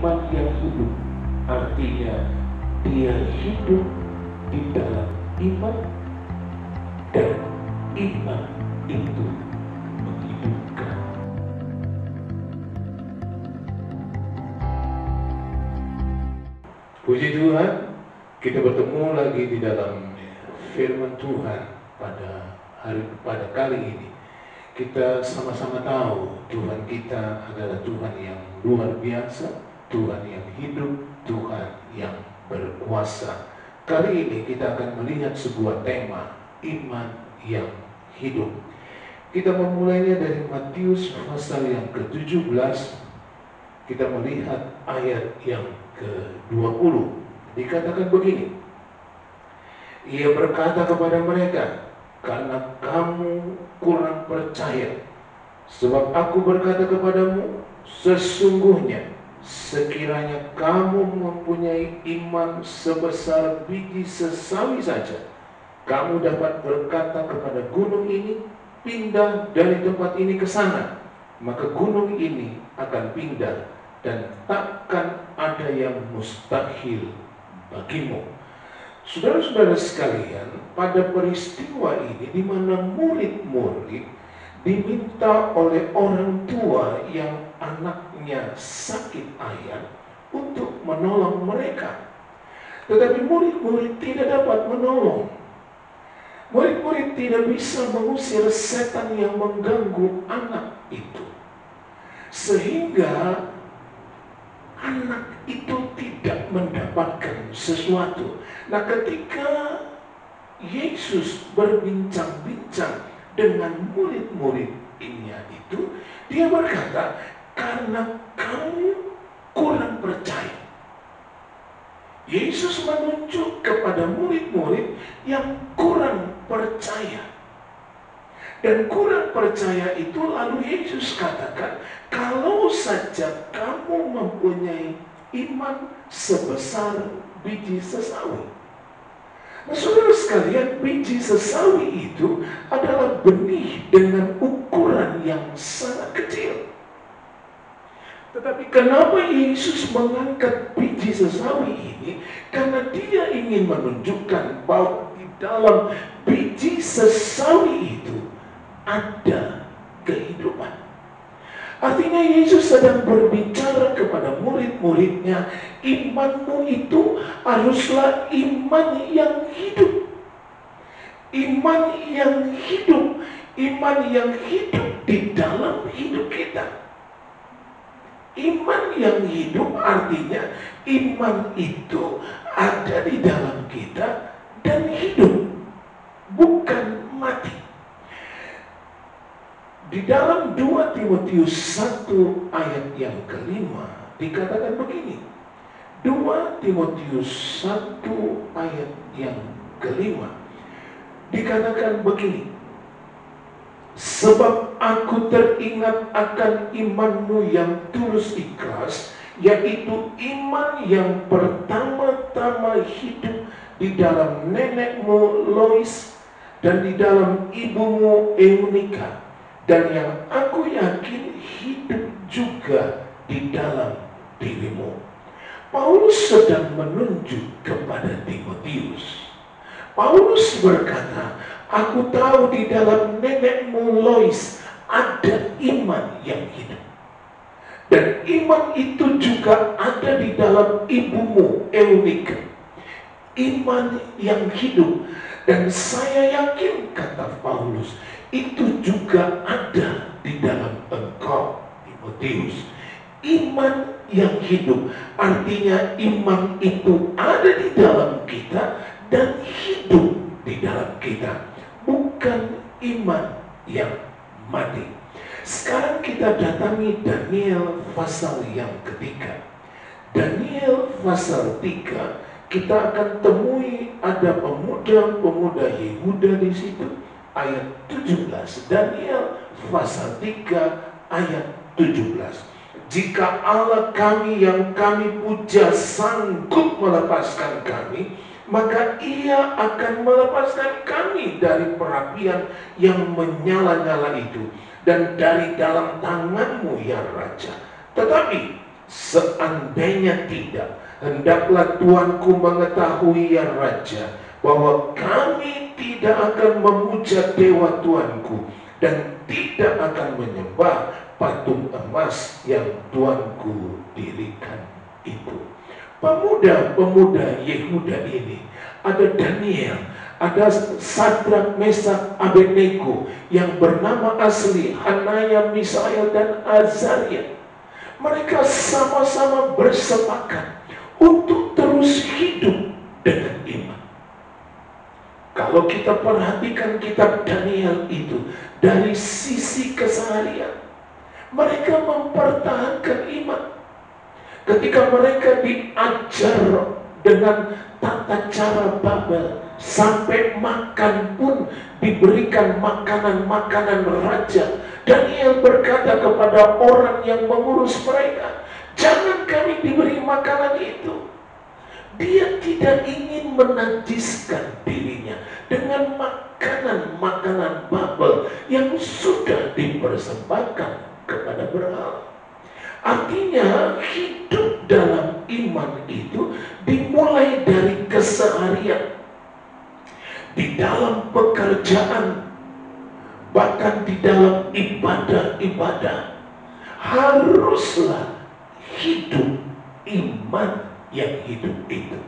iman yang hidup. Artinya dia hidup di dalam iman, dan iman itu menghidupkan. Puji Tuhan, kita bertemu lagi di dalam firman Tuhan pada kali ini. Kita sama-sama tahu Tuhan kita adalah Tuhan yang luar biasa, Tuhan yang hidup, Tuhan yang berkuasa. Kali ini kita akan melihat sebuah tema, iman yang hidup. Kita memulainya dari Matius pasal yang ke-17. Kita melihat ayat yang ke-20. Dikatakan begini, Ia berkata kepada mereka, karena kamu kurang percaya. Sebab aku berkata kepadamu, sesungguhnya sekiranya kamu mempunyai iman sebesar biji sesawi saja, kamu dapat berkata kepada gunung ini, pindah dari tempat ini ke sana, maka gunung ini akan pindah, dan takkan ada yang mustahil bagimu. Saudara-saudara sekalian, pada peristiwa ini di mana murid-murid diminta oleh orang tua yang anaknya sakit ayan untuk menolong mereka. Tetapi murid-murid tidak dapat menolong. Murid-murid tidak bisa mengusir setan yang mengganggu anak itu. Sehingga anak itu tidak mendapatkan sesuatu. Nah, ketika Yesus berbincang-bincang dengan murid-muridnya itu, dia berkata, karena kamu kurang percaya. Yesus menunjuk kepada murid-murid yang kurang percaya. Dan kurang percaya itu lalu Yesus katakan, kalau saja kamu mempunyai iman sebesar biji sesawi. Nah, saudara sekalian, biji sesawi itu adalah benih dengan ukuran yang sangat kecil. Tetapi kenapa Yesus mengangkat biji sesawi ini? Karena dia ingin menunjukkan bahwa di dalam biji sesawi itu ada kehidupan. Artinya Yesus sedang berbicara kepada murid-muridnya, imanmu itu haruslah iman yang hidup. Iman yang hidup, iman yang hidup di dalam hidup kita. Iman yang hidup artinya iman itu ada di dalam kita dan hidup, bukan mati. Di dalam 2 Timotius 1 ayat yang ke-5 dikatakan begini. 2 Timotius 1 ayat yang ke-5 dikatakan begini. Sebab aku teringat akan imanmu yang tulus ikhlas, yaitu iman yang pertama-tama hidup di dalam nenekmu Lois dan di dalam ibumu Eunika, dan yang aku yakin hidup juga di dalam dirimu. Paulus sedang menunjuk kepada Timotius. Paulus berkata, aku tahu di dalam nenekmu Lois ada iman yang hidup. Dan iman itu juga ada di dalam ibumu Eunika. Iman yang hidup. Dan saya yakin, kata Paulus, itu juga ada di dalam engkau, Timotius. Iman yang hidup artinya iman itu ada di dalam kita dan hidup di dalam kita, bukan iman yang mati. Sekarang kita datangi Daniel pasal yang ketiga. Daniel pasal 3, kita akan temui ada pemuda-pemuda Yehuda di situ. Ayat 17, Daniel pasal 3 ayat 17. Jika Allah kami yang kami puja sanggup melepaskan kami, maka Ia akan melepaskan kami dari perapian yang menyala-nyala itu dan dari dalam tanganmu ya Raja. Tetapi Seandainya tidak, hendaklah tuanku mengetahui ya Raja, bahwa kami tidak akan memuja dewa tuanku dan tidak akan menyembah patung emas yang tuanku dirikan itu. Pemuda-pemuda Yehuda ini, ada Daniel, ada Sadrak, Mesak, Abednego, yang bernama asli Hanaya, Misael, dan Azaria. Mereka sama-sama bersepakat untuk terus hidup dengan iman. Kalau kita perhatikan kitab Daniel itu dari sisi keseharian, mereka mempertahankan iman. Ketika mereka diajar dengan tata cara Babel, sampai makan pun diberikan makanan-makanan raja, Daniel berkata kepada orang yang mengurus mereka, jangan kami diberi makanan itu. Dia tidak ingin menajiskan dirinya dengan makanan-makanan Babel yang sudah dipersembahkan kepada berhala. Artinya hidup dalam iman itu dimulai dari keseharian, di dalam pekerjaan, bahkan di dalam ibadah-ibadah. Haruslah hidup iman yang hidup itu.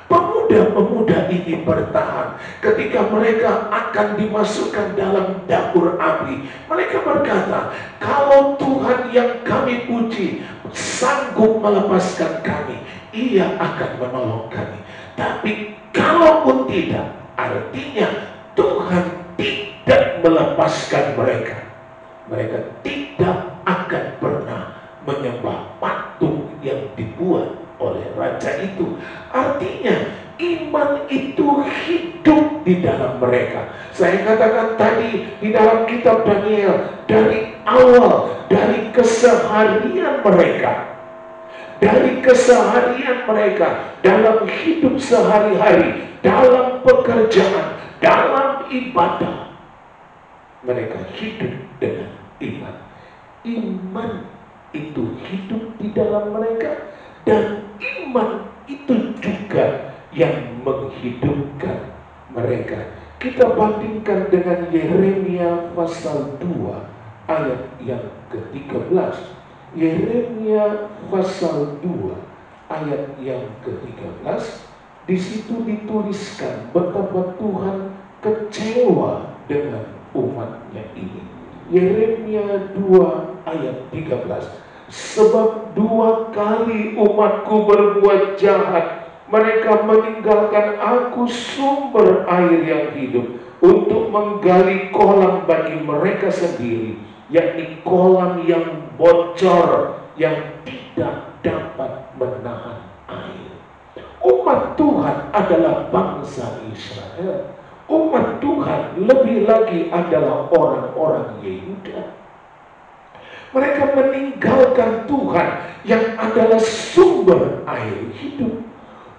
Pemuda-pemuda ini bertahan ketika mereka akan dimasukkan dalam dapur api. Mereka berkata, kalau Tuhan yang kami puji sanggup melepaskan kami, Ia akan menolong kami. Tapi kalaupun tidak, artinya Tuhan tidak melepaskan mereka. Mereka tidak akan pernah menyembah patung yang dibuat oleh raja itu. Artinya iman itu hidup di dalam mereka. Saya katakan tadi di dalam kitab Daniel, dari awal, dari keseharian mereka, dalam hidup sehari-hari, dalam pekerjaan, dalam ibadah, mereka hidup dengan iman. Iman itu hidup di dalam mereka, dan iman itu juga yang menghidupkan mereka. Kita bandingkan dengan Yeremia pasal 2 ayat yang ke-13. Yeremia pasal 2 ayat yang ke-13, di situ dituliskan betapa Tuhan kecewa dengan umatnya ini. Yeremia 2 ayat 13. Sebab 2 kali umatku berbuat jahat, mereka meninggalkan aku sumber air yang hidup untuk menggali kolam bagi mereka sendiri, yakni kolam yang bocor yang tidak dapat menahan air. Umat Tuhan adalah bangsa Israel. Umat Tuhan lebih lagi adalah orang-orang Yehuda. Mereka meninggalkan Tuhan yang adalah sumber air hidup.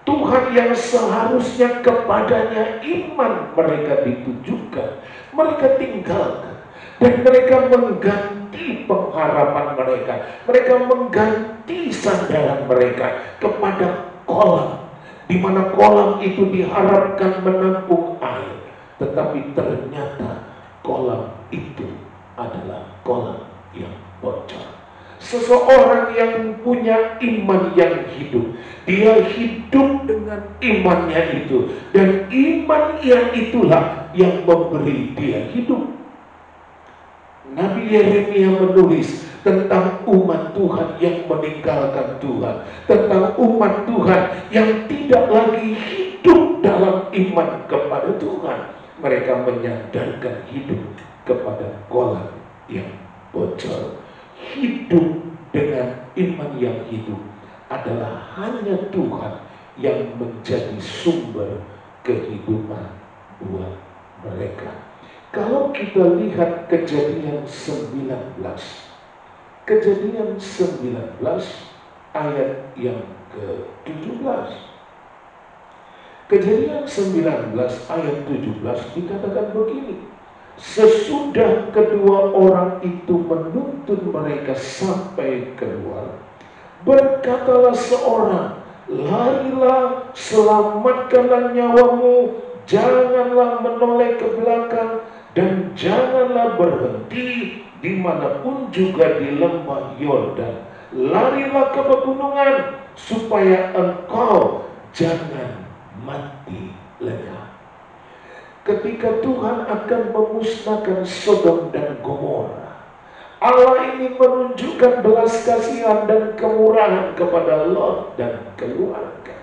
Tuhan yang seharusnya kepadanya iman mereka ditujukan, mereka tinggalkan. Dan mereka mengganti pengharapan mereka. Mereka mengganti sandaran mereka kepada kolam, di mana kolam itu diharapkan menampung air. Tetapi ternyata kolam itu adalah kolam yang bocor. Seseorang yang punya iman yang hidup, dia hidup dengan imannya itu, dan iman yang itulah yang memberi dia hidup. Nabi Yeremia menulis tentang umat Tuhan yang meninggalkan Tuhan, tentang umat Tuhan yang tidak lagi hidup dalam iman kepada Tuhan. Mereka menyandarkan hidup kepada kolam yang bocor. Hidup dengan iman yang hidup adalah hanya Tuhan yang menjadi sumber kehidupan buat mereka. Kalau kita lihat Kejadian 19 ayat yang ke-17. Kejadian 19 ayat 17 dikatakan begini: sesudah kedua orang itu menuntun mereka sampai keluar, Berkatalah seorang, larilah, selamatkanlah nyawamu, janganlah menoleh ke belakang, dan janganlah berhenti dimanapun juga di lembah Yordan. Larilah ke pegunungan, supaya engkau jangan mati lenyap. Ketika Tuhan akan memusnahkan Sodom dan Gomora, Allah ingin menunjukkan belas kasihan dan kemurahan kepada Lot dan keluarga.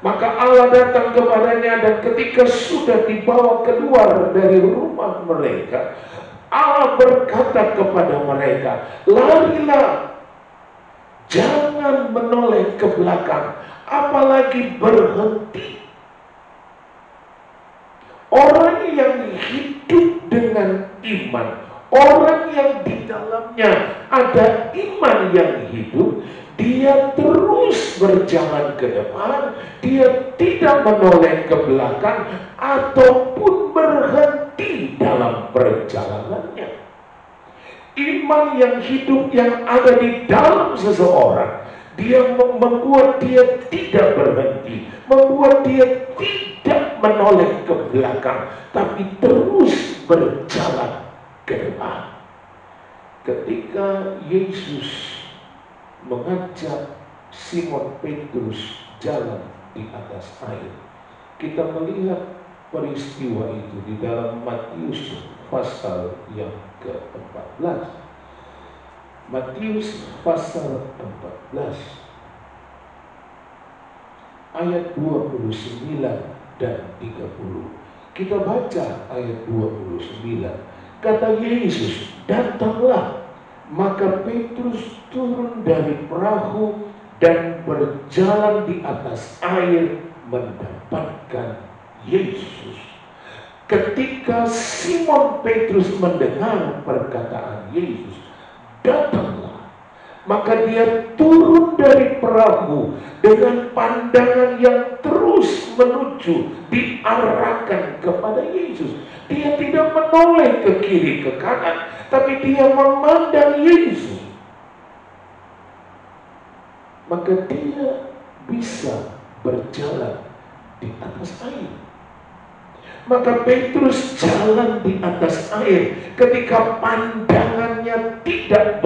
Maka Allah datang kepadanya, dan ketika sudah dibawa keluar dari rumah mereka, Allah berkata kepada mereka, larilah, jangan menoleh ke belakang, apalagi berhenti. Orang yang hidup dengan iman, orang yang di dalamnya ada iman yang hidup, dia terus berjalan ke depan, dia tidak menoleh ke belakang ataupun berhenti dalam perjalanannya. Iman yang hidup yang ada di dalam seseorang, dia membuat dia tidak berhenti, membuat dia tidak menoleh ke belakang, tapi terus berjalan ke depan. Ketika Yesus mengajak Simon Petrus jalan di atas air, kita melihat peristiwa itu di dalam Matius pasal yang ke-14. Matius pasal 14 ayat 29 dan 30. Kita baca ayat 29. Kata Yesus, datanglah. Maka Petrus turun dari perahu dan berjalan di atas air mendapatkan Yesus. Ketika Simon Petrus mendengar perkataan Yesus, datanglah, maka dia turun dari perahu dengan pandangan yang terus menuju, diarahkan kepada Yesus. Dia tidak menoleh ke kiri ke kanan, tapi dia memandang Yesus. Maka dia bisa berjalan di atas air. Maka Petrus jalan di atas air ketika pandangannya tidak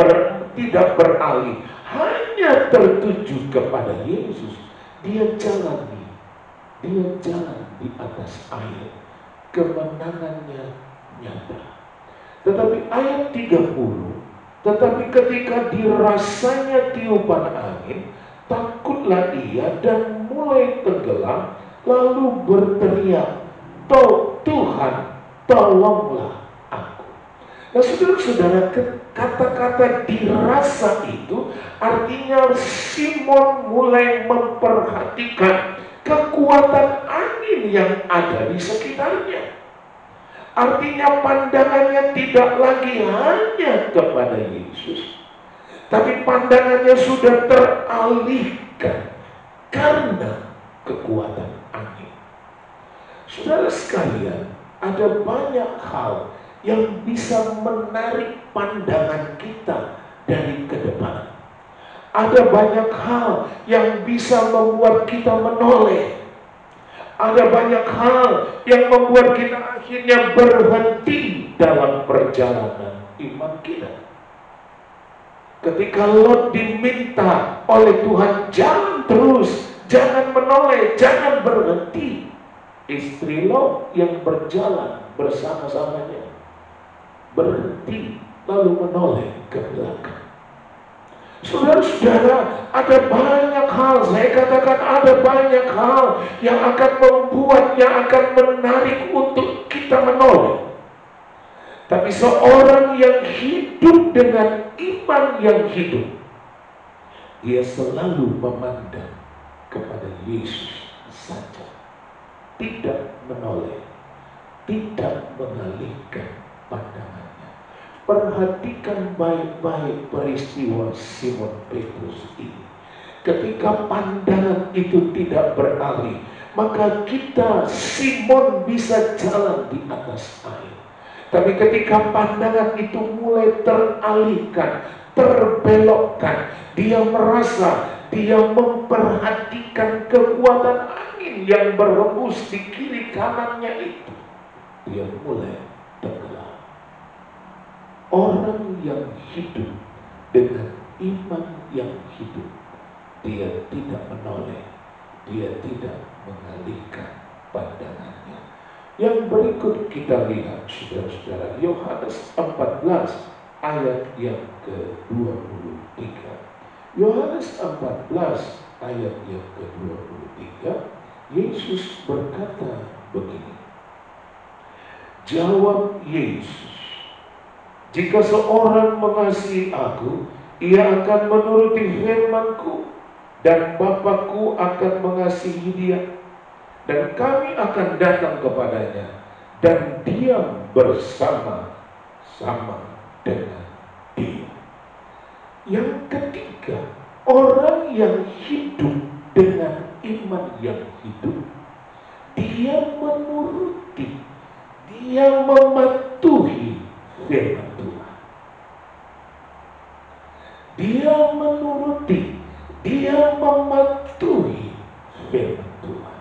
beralih, hanya tertuju kepada Yesus. Dia jalan di atas air. Kemenangannya nyata. Tetapi ayat 30, tetapi ketika dirasanya tiupan angin, takutlah ia dan mulai tenggelam, lalu berteriak, Tuhan, tolonglah aku. Nah, saudara-saudara, kata-kata dirasa itu artinya Simon mulai memperhatikan kekuatan angin yang ada di sekitarnya. Artinya pandangannya tidak lagi hanya kepada Yesus, tapi pandangannya sudah teralihkan karena kekuatan angin. Saudara sekalian, ada banyak hal yang bisa menarik pandangan kita dari ke depan. Ada banyak hal yang bisa membuat kita menoleh. Ada banyak hal yang membuat kita akhirnya berhenti dalam perjalanan iman kita. Ketika Lot diminta oleh Tuhan, jangan terus, jangan menoleh, jangan berhenti. Istri Lot yang berjalan bersama-samanya berhenti lalu menoleh ke belakang. Saudara-saudara, ada banyak hal, saya katakan ada banyak hal yang akan membuat, yang akan menarik untuk kita menoleh. Tapi seorang yang hidup dengan iman yang hidup, dia selalu memandang kepada Yesus saja, tidak menoleh, tidak mengalihkan pandangannya. Perhatikan baik-baik peristiwa Simon Petrus ini. Ketika pandangan itu tidak beralih, maka kita, Simon, bisa jalan di atas air. Tapi ketika pandangan itu mulai teralihkan, terbelokkan, dia merasa dia memperhatikan kekuatan angin yang berhembus di kiri kanannya itu, dia mulai tenggelam. Orang yang hidup dengan iman yang hidup, dia tidak menoleh, dia tidak mengalihkan pandangannya. Yang berikut kita lihat, saudara-saudara, Yohanes 14 ayat yang ke-23. Yohanes 14 ayat yang ke-23, Yesus berkata begini. Jawab Yesus, jika seorang mengasihi aku, ia akan menuruti firman-Ku, dan Bapa-Ku akan mengasihi dia, dan kami akan datang kepadanya dan diam bersama-sama dengan dia. Yang ketiga, orang yang hidup dengan iman yang hidup, dia menuruti, dia mematuhi firman Tuhan. Dia menuruti, dia mematuhi firman Tuhan.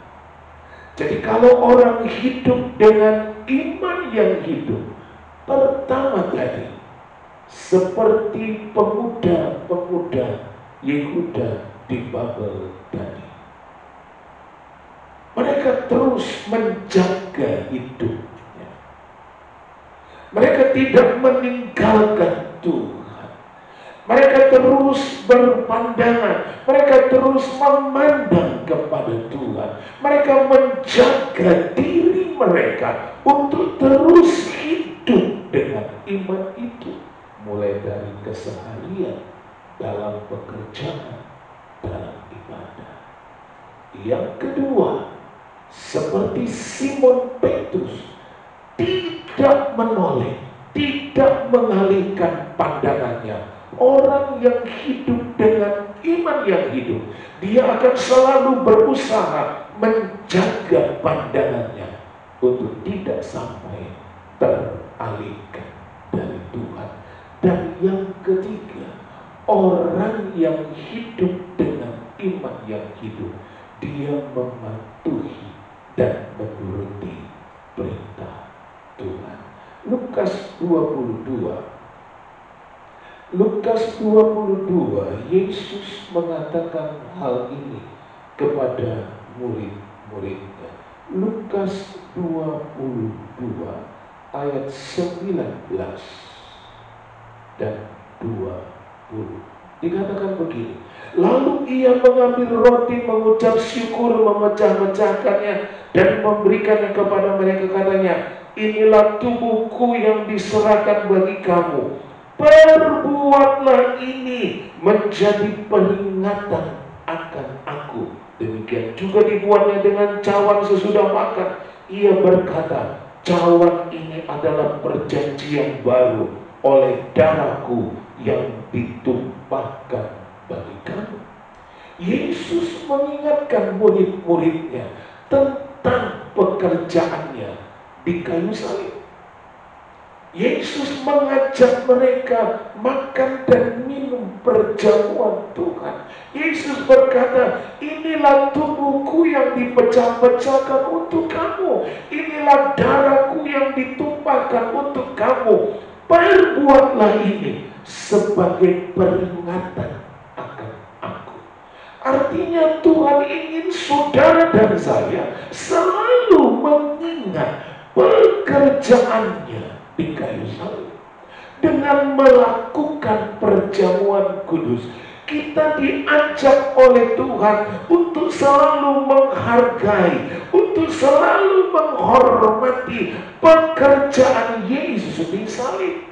Jadi kalau orang hidup dengan iman yang hidup, pertama tadi, seperti pemuda-pemuda Yehuda di Babel tadi, mereka terus menjaga hidupnya. Mereka tidak meninggalkan Tuhan. Mereka terus berpandangan, mereka terus memandang kepada Tuhan. Mereka menjaga diri mereka untuk terus hidup dengan iman itu, mulai dari keseharian, dalam pekerjaan, dalam ibadah. Yang kedua, seperti Simon Petrus, tidak menoleh, tidak mengalihkan pandangannya. Orang yang hidup dengan iman yang hidup, dia akan selalu berusaha menjaga pandangannya untuk tidak sampai teralihkan dari Tuhan. Dan yang ketiga, orang yang hidup dengan iman yang hidup, dia mematuhi dan menuruti perintah Tuhan. Lukas 22, Yesus mengatakan hal ini kepada murid-muridnya. Lukas 22 ayat 19 dan 20 dikatakan begini. Lalu ia mengambil roti, mengucap syukur, memecah-mecahkannya dan memberikannya kepada mereka, katanya, inilah tubuhku yang diserahkan bagi kamu. Perbuatlah ini menjadi peringatan akan aku. Demikian juga dibuatnya dengan cawan sesudah makan. Ia berkata, cawan ini adalah perjanjian baru oleh darahku yang ditumpahkan bagi kamu. Yesus mengingatkan murid-muridnya tentang pekerjaannya di kayu salib. Yesus mengajak mereka makan dan minum perjamuan Tuhan. Yesus berkata, inilah tubuhku yang dipecah-pecahkan untuk kamu. Inilah darahku yang ditumpahkan untuk kamu. Perbuatlah ini sebagai peringatan akan aku. Artinya Tuhan ingin saudara dan saya selalu mengingat pekerjaannya di kayu salib. Dengan melakukan perjamuan kudus, kita diajak oleh Tuhan untuk selalu menghargai, untuk selalu menghormati pekerjaan Yesus di salib.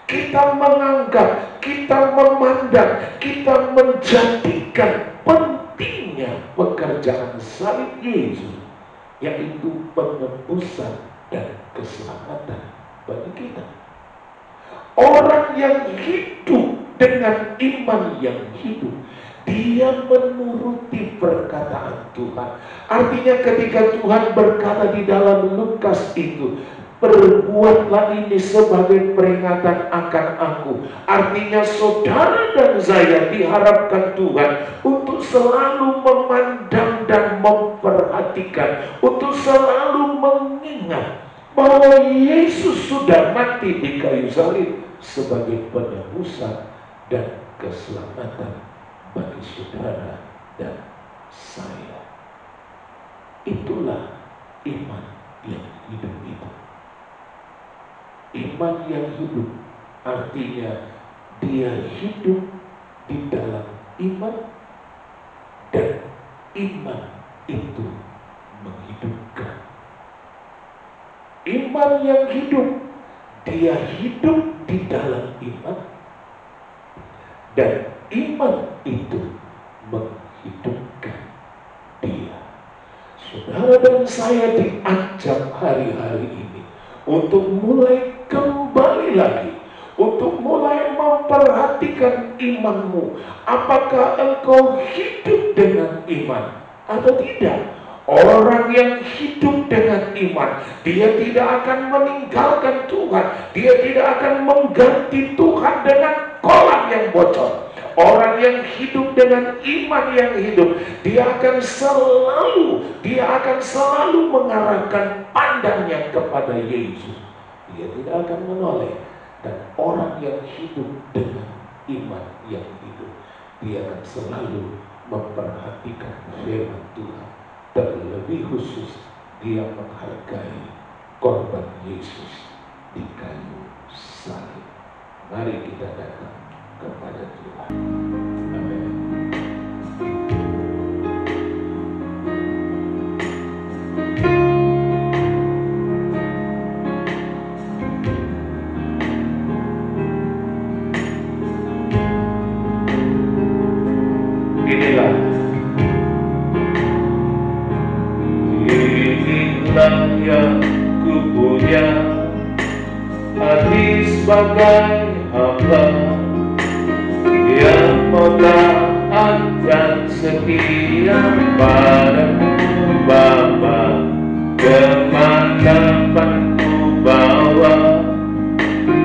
Kita menganggap, kita memandang, kita menjadikan pentingnya pekerjaan salib Yesus, yaitu penebusan dan keselamatan bagi kita. Orang yang hidup dengan iman yang hidup, dia menuruti perkataan Tuhan. Artinya ketika Tuhan berkata di dalam Lukas itu, Perbuatlah ini sebagai peringatan akan aku. Artinya saudara dan saya diharapkan Tuhan untuk selalu memandang dan memperhatikan, untuk selalu mengingat bahwa Yesus sudah mati di kayu salib sebagai penebusan dan keselamatan bagi saudara dan saya. Itulah iman yang hidup itu. Iman yang hidup artinya dia hidup di dalam iman, dan iman itu menghidupkan. Iman yang hidup, dia hidup di dalam iman, dan iman itu menghidupkan dia. Saudara dan saya diajak hari-hari ini untuk mulai kembali lagi, untuk mulai memperhatikan imanmu. Apakah engkau hidup dengan iman atau tidak? Orang yang hidup dengan iman, dia tidak akan meninggalkan Tuhan, dia tidak akan mengganti Tuhan dengan kolam yang bocor. Orang yang hidup dengan iman yang hidup, dia akan selalu mengarahkan pandangnya kepada Yesus. Dia tidak akan menoleh. Dan orang yang hidup dengan iman yang hidup, dia akan selalu memperhatikan firman Tuhan. Terlebih khusus, dia menghargai korban Yesus di kayu salib. Mari kita datang kepada Tuhan. Amin. Inilah yang ku punya, hati sebagai hamba yang mau taat dan setia padamu Bapa. Kemanapun ku bawa,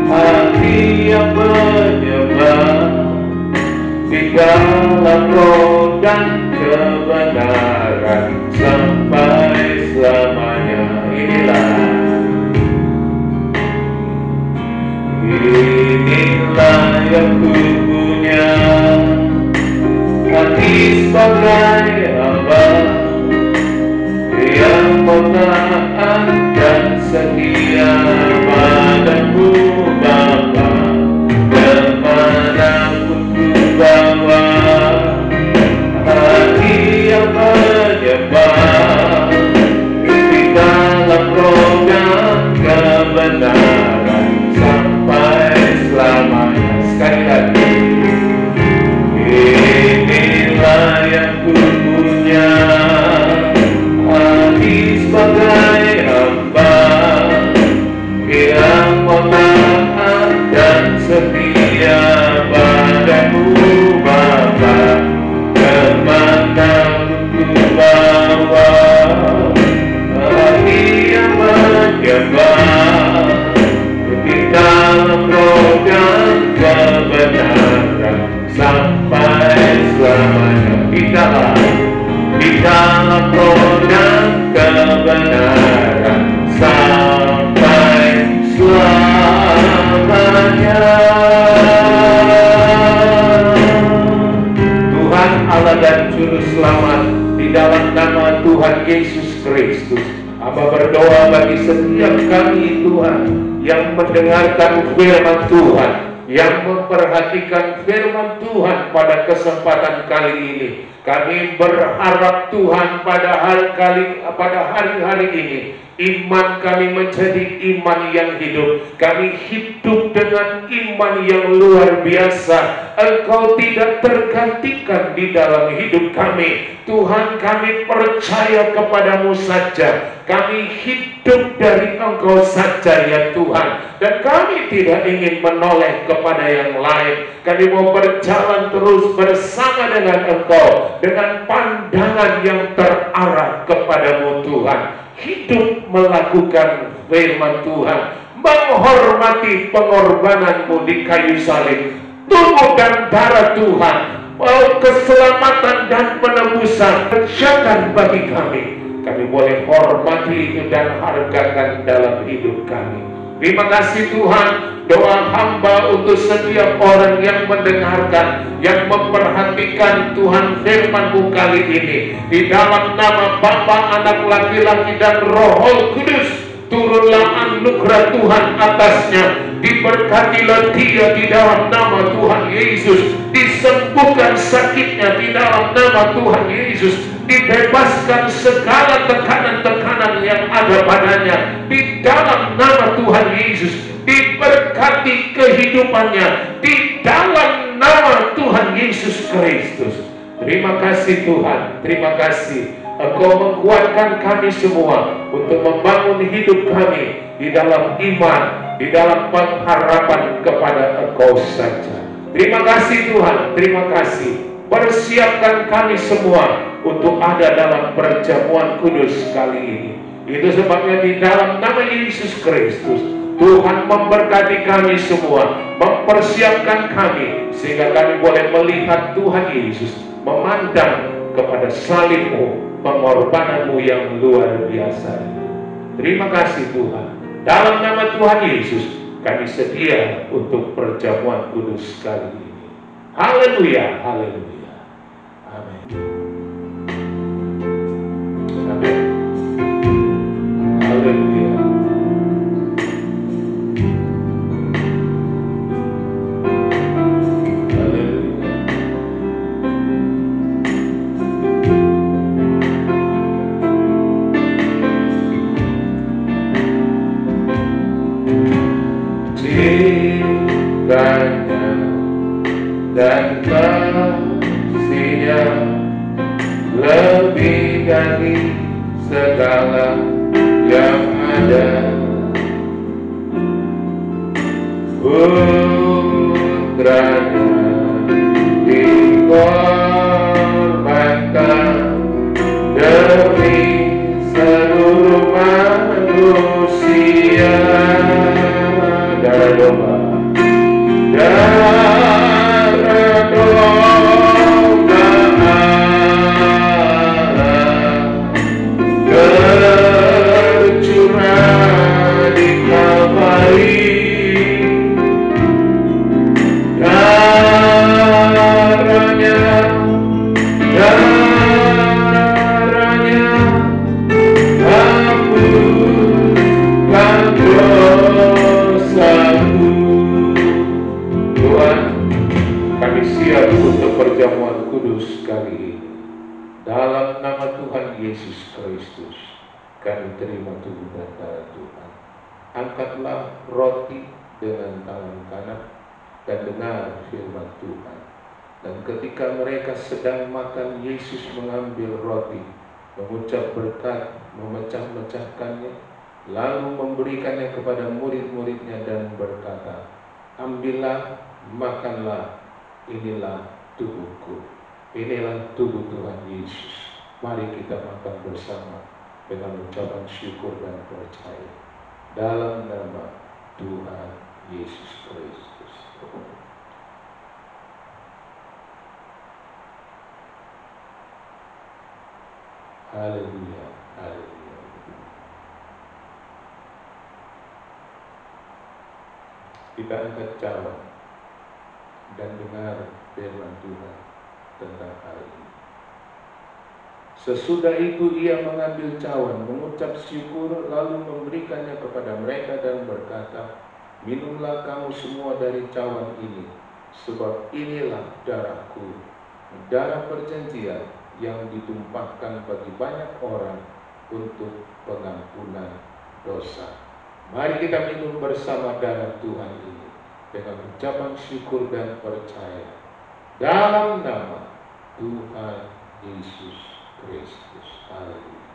hati yang menyembah di dalam roh dan kebenaran sampai selamanya. Inilah yang ku punya, hati sebagai hamba yang mau taat dan setia padamu Bapa. Kemanapun ku bawa, hati yang menyembah di dalam roh dan kebenaran sampai selamanya. Sekali lagi, inilah yang ku punya, hati sebagai hamba yang mau taat dan setia padamu Bapa. Kemanapun ku bawa, hati yang menyembah di dalam roh dan kebenaran sampai selamanya. Di dalam roh dan kebenaran sampai selamanya. Tuhan Allah dan Juru Selamat, di dalam nama Tuhan Yesus Kristus, Hamba berdoa bagi setiap kami Tuhan yang mendengarkan firman Tuhan, yang memperhatikan firman Tuhan pada kesempatan kali ini. Kami berharap Tuhan pada hari-hari ini iman kami menjadi iman yang hidup. Kami hidup dengan iman yang luar biasa. Engkau tidak tergantikan di dalam hidup kami. Tuhan, kami percaya kepadamu saja. Kami hidup dari Engkau saja ya Tuhan. Dan kami tidak ingin menoleh kepada yang lain. Kami mau berjalan terus bersama dengan Engkau, dengan pandangan yang terarah kepadamu Tuhan. hidup melakukan firman Tuhan, menghormati pengorbananmu di kayu salib, tubuh dan darah Tuhan, keselamatan dan penebusan kerjakan bagi kami. Kami boleh hormati itu dan hargakan dalam hidup kami. Terima kasih Tuhan, doa hamba untuk setiap orang yang mendengarkan, yang memperhatikan Tuhan firman-Mu kali ini. Di dalam nama Bapa, Anak laki-laki dan Roh Kudus, turunlah anugerah Tuhan atasnya. Diberkatilah dia di dalam nama Tuhan Yesus. Disembuhkan sakitnya di dalam nama Tuhan Yesus. Dibebaskan segala tekanan-tekanan yang ada padanya di dalam nama Tuhan Yesus. Diberkati kehidupannya di dalam nama Tuhan Yesus Kristus. Terima kasih Tuhan, terima kasih. Engkau menguatkan kami semua untuk membangun hidup kami di dalam iman, di dalam pengharapan kepada Engkau saja. Terima kasih Tuhan, terima kasih. Persiapkan kami semua untuk ada dalam perjamuan kudus kali ini. Itu sebabnya di dalam nama Yesus Kristus, Tuhan memberkati kami semua, mempersiapkan kami, sehingga kami boleh melihat Tuhan Yesus, memandang kepada salib-Mu, pengorbanan-Mu yang luar biasa. Terima kasih Tuhan. Dalam nama Tuhan Yesus, kami sedia untuk perjamuan kudus kali ini. Haleluya, haleluya. Amin. Amin. Haleluya. Cintanya dan kasihnya lebih dari segala yang ada. Putranya dikorbankan demi seluruh manusia. Darah domba, darah domba tercurah di Kalvari. Darahnya hapuskan dosaku. Tuhan, kami siap untuk perjamuan kudus kali ini. Dalam nama Tuhan Yesus Kristus, kami terima tubuh dan darah Tuhan. Angkatlah roti dengan tangan kanan dan dengar firman Tuhan. Dan ketika mereka sedang makan, Yesus mengambil roti, mengucap berkat, memecah-mecahkannya, lalu memberikannya kepada murid-muridnya dan berkata, ambillah, makanlah, inilah tubuhku. Inilah tubuh Tuhan Yesus. Mari kita makan bersama dengan ucapan syukur dan percaya. Dalam nama Tuhan Yesus Kristus. Haleluya, haleluya. Kita angkat cawan dan dengar firman Tuhan tentang hari ini. Sesudah itu ia mengambil cawan, mengucap syukur, lalu memberikannya kepada mereka dan berkata, minumlah kamu semua dari cawan ini, sebab inilah darahku, darah perjanjian yang ditumpahkan bagi banyak orang untuk pengampunan dosa. Mari kita minum bersama darah Tuhan ini dengan ucapan syukur dan percaya. Dalam nama Tuhan Yesus Kristus. Haleluya.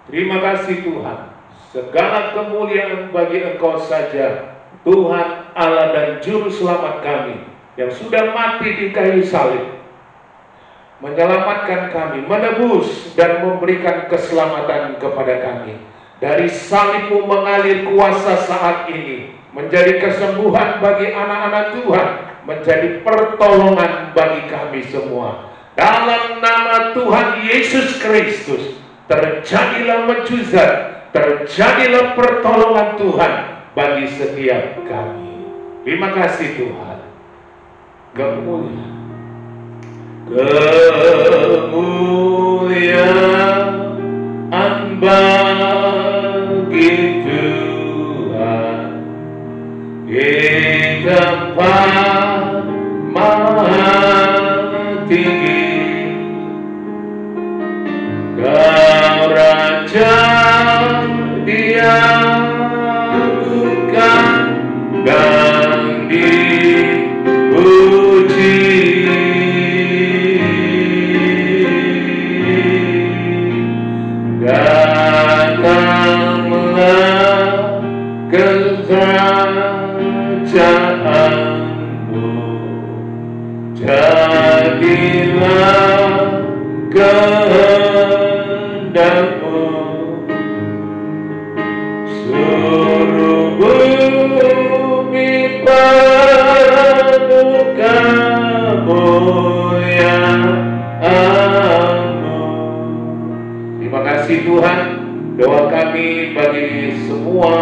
Terima kasih Tuhan. Segala kemuliaan bagi Engkau saja, Tuhan Allah dan Juru Selamat kami, yang sudah mati di kayu salib. menyelamatkan kami, menebus dan memberikan keselamatan kepada kami. Dari salib-Mu mengalir kuasa saat ini, menjadi kesembuhan bagi anak-anak Tuhan, menjadi pertolongan bagi kami semua. Dalam nama Tuhan Yesus Kristus, terjadilah mujizat, terjadilah pertolongan Tuhan bagi setiap kami. Terima kasih Tuhan. Kemuliaan bagi Tuhan di tempat maha tinggi. Kau Raja diagungkan dan dipuji. Datanglah kerajaanmu, jadilah kehendakmu, seluruh bumi penuh kemuliaan-Mu. Terima kasih Tuhan. Doa kami bagi semua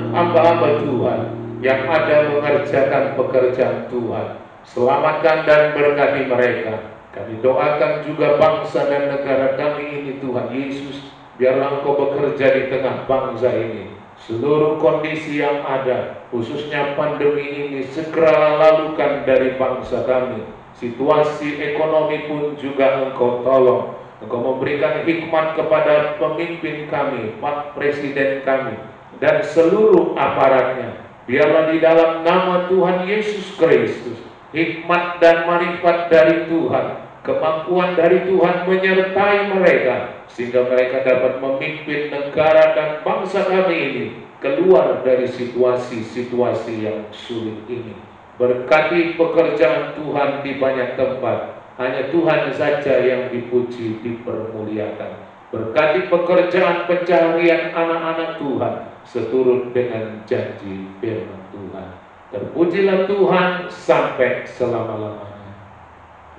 hamba-hamba Tuhan yang ada mengerjakan pekerjaan Tuhan, selamatkan dan berkati mereka. Kami doakan juga bangsa dan negara kami ini Tuhan Yesus, biarlah Engkau bekerja di tengah bangsa ini. Seluruh kondisi yang ada, khususnya pandemi ini, segera lalukan dari bangsa kami. Situasi ekonomi pun juga Engkau tolong. Engkau memberikan hikmat kepada pemimpin kami, Pak Presiden kami, dan seluruh aparatnya. Biarlah di dalam nama Tuhan Yesus Kristus, hikmat dan marifat dari Tuhan, kemampuan dari Tuhan menyertai mereka, sehingga mereka dapat memimpin negara dan bangsa kami ini keluar dari situasi-situasi yang sulit ini. Berkati pekerjaan Tuhan di banyak tempat. Hanya Tuhan saja yang dipuji, dipermuliakan. Berkati pekerjaan pencaharian anak-anak Tuhan seturut dengan janji firman Tuhan. Terpujilah Tuhan sampai selama-lamanya.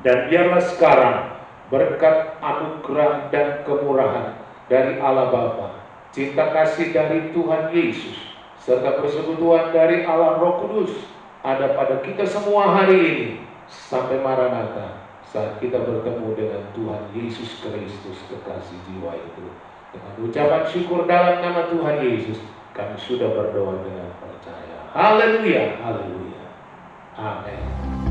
Dan biarlah sekarang berkat anugerah dan kemurahan dari Allah Bapa, cinta kasih dari Tuhan Yesus, serta persekutuan dari Allah Roh Kudus ada pada kita semua hari ini sampai Maranatha, saat kita bertemu dengan Tuhan Yesus Kristus kekasih jiwa itu. Dengan ucapan syukur dalam nama Tuhan Yesus, kami sudah berdoa dengan percaya. Haleluya, haleluya, amin.